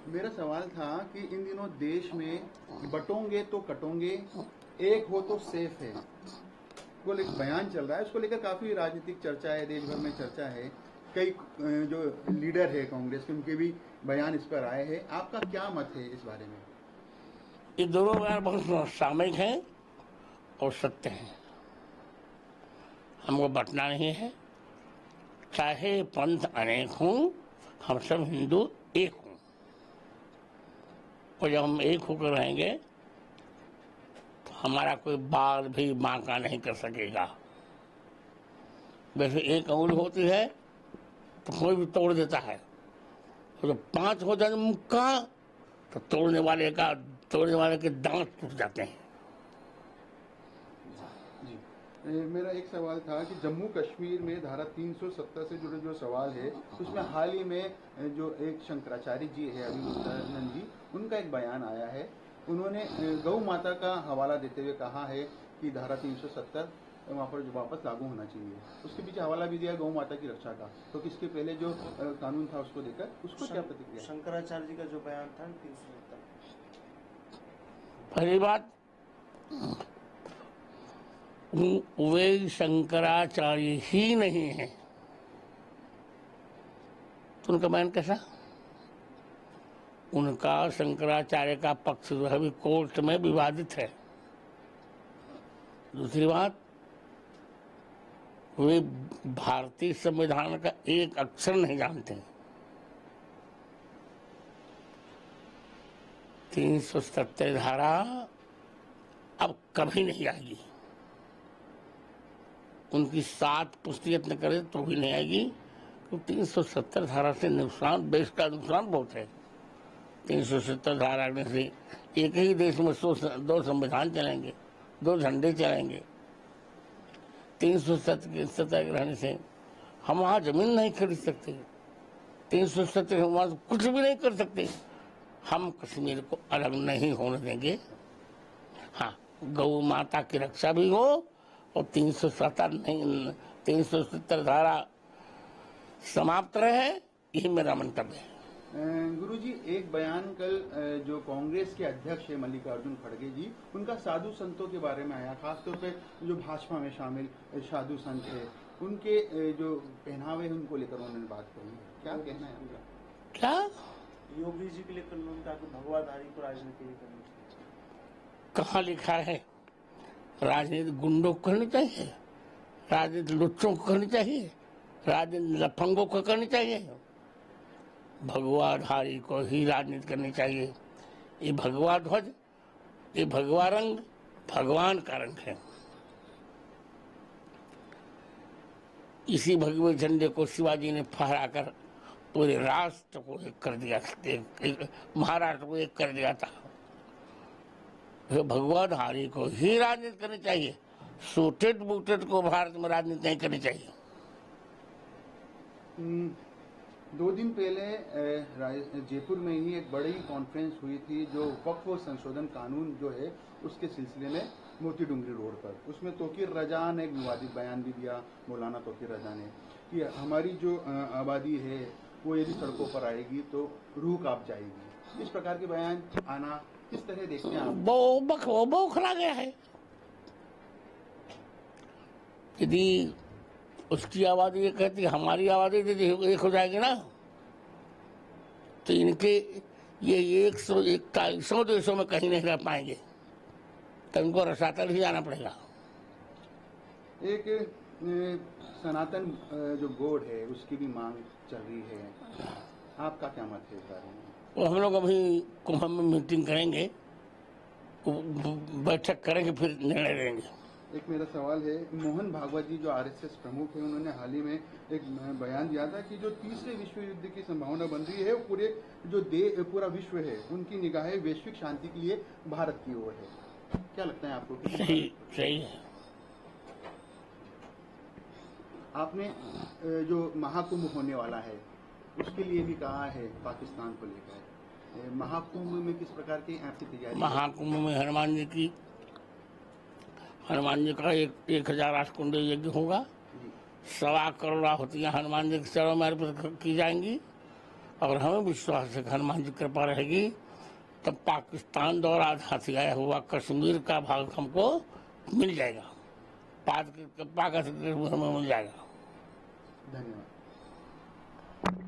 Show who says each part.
Speaker 1: मेरा सवाल था कि इन दिनों देश में बटोंगे तो कटोंगे, एक हो तो सेफ है, को एक बयान चल रहा है। उसको लेकर काफी राजनीतिक चर्चा है, देश भर में चर्चा है। कई जो लीडर है कांग्रेस के, उनके भी बयान इस पर आए हैं। आपका क्या मत है इस बारे में?
Speaker 2: ये दोनों बयान बहुत सामयिक हैं और सत्य हैं। हमको बंटना नहीं है, चाहे पंथ अनेक हों, हम सब हिंदू एक हों। और जब हम एक होकर रहेंगे तो हमारा कोई बाल भी बांका नहीं कर सकेगा। वैसे एक अंगुली होती है तो कोई भी तोड़ देता है, और जब 5 हो जाए मुक्का तो तोड़ने वाले के दांत टूट जाते हैं।
Speaker 1: जी। मेरा एक सवाल था कि जम्मू कश्मीर में धारा 370 से जुड़े जो सवाल है, उसमें हाल ही में जो एक शंकराचार्य जी है, अभिमुक्तानंद जी, उनका एक बयान आया है। उन्होंने गौ माता का हवाला देते हुए कहा है कि धारा 370 वहाँ पर जो वापस लागू होना चाहिए। उसके पीछे हवाला भी दिया गौ माता की रक्षा का। तो किसके पहले जो कानून था उसको लेकर, उसको क्या प्रतिक्रिया?
Speaker 3: शंकराचार्य जी का जो बयान था 370।
Speaker 2: पहली बात, वे शंकराचार्य ही नहीं है तो उनका बयान कैसा? उनका शंकराचार्य का पक्ष जो है भी कोर्ट में विवादित है। दूसरी बात, वे भारतीय संविधान का एक अक्षर नहीं जानते। 370 धारा अब कभी नहीं आएगी। उनकी 7 पुष्टि यत्न करे तो भी नहीं आएगी, तो 370 धारा से नुकसान, देश का नुकसान बहुत है। 370 धारा से एक ही देश में 2 संविधान चलेंगे, 2 झंडे चलेंगे। 370 के रहने से हम वहाँ जमीन नहीं खरीद सकते। 370 हम वहाँ कुछ भी नहीं कर सकते। हम कश्मीर को अलग नहीं होने देंगे। हाँ, गौ माता की रक्षा भी हो और 370 धारा समाप्त रहे, यही मेरा मंतव्य है।
Speaker 1: गुरुजी, एक बयान कल जो कांग्रेस के अध्यक्ष है मल्लिकार्जुन खड़गे जी, उनका साधु संतों के बारे में आया। खासतौर पे जो भाजपा में शामिल साधु संत है, उनके जो पहनावे हैं उनको लेकर उन्होंने बात कही। क्या कहना है आपका?
Speaker 2: क्या
Speaker 3: योगी जी के लेकर उन्होंने कहा कि भगवाधारी को राजनीति नहीं करनी चाहिए।
Speaker 2: कहाँ लिखा है? राजनीति गुंडों को करनी चाहिए, राजनीति लुच्चों को करनी चाहिए, राजनीति लफंगों को करनी चाहिए। भगवाधारी को ही राजनीति करनी चाहिए। ये भगवा ध्वज, ये भगवा रंग भगवान का रंग है। इसी भगवे झंडे को शिवाजी ने फहराकर पूरे राष्ट्र को एक कर दिया, महाराष्ट्र को एक कर दिया था। भगवाधारी को ही राजनीति करनी चाहिए, सूटेड बूटेड को भारत में राजनीति नहीं करनी चाहिए।
Speaker 1: 2 दिन पहले जयपुर में ही एक बड़ी कॉन्फ्रेंस हुई थी जो वक्फ संशोधन कानून जो है उसके सिलसिले में, मोती डूंगरी रोड पर। उसमें तौकीर रजा ने एक विवादित बयान भी दिया, मौलाना तौकीर रजा ने, कि हमारी जो आबादी है वो यदि सड़कों पर आएगी तो रूह कांप जाएगी। इस प्रकार के बयान आना किस तरह देखते हैं आप?
Speaker 2: वो खड़ा गया है। यदि उसकी आबादी ये कहती हमारी आबादी एक हो जाएगी ना, तो इनके ये 141 देशों में कहीं नहीं रह पाएंगे, तो इनको रसातल ही जाना पड़ेगा।
Speaker 1: एक सनातन जो बोर्ड है उसकी भी मांग चल रही है, आपका क्या मत है इस बारे में?
Speaker 2: वो हम लोग अभी कुंभ में मीटिंग करेंगे, बैठक करेंगे, फिर निर्णय लेंगे।
Speaker 1: एक मेरा सवाल है, मोहन भागवत जी जो आरएसएस प्रमुख है, उन्होंने हाल ही में एक बयान दिया था कि जो तीसरे विश्व युद्ध की संभावना बन रही है, पूरे जो पूरा विश्व है उनकी निगाहें वैश्विक शांति के लिए भारत की ओर है। क्या लगता है आपको?
Speaker 2: सही है।
Speaker 1: आपने जो महाकुंभ होने वाला है उसके लिए भी कहा है पाकिस्तान को लेकर, महाकुंभ में किस प्रकार की आपकी तैयारी?
Speaker 2: महाकुंभ में हनुमान जी का 1000 कुंड यज्ञ होगा। 1.25 करोड़ आहुतियां हनुमान जी के चरणों में अर्पित की जाएंगी और हमें विश्वास है कि हनुमान जी की कृपा रहेगी तब पाकिस्तान द्वारा हथियाया हुआ कश्मीर का भाग हमको मिल जाएगा, पाक हमें मिल जाएगा।
Speaker 1: धन्यवाद।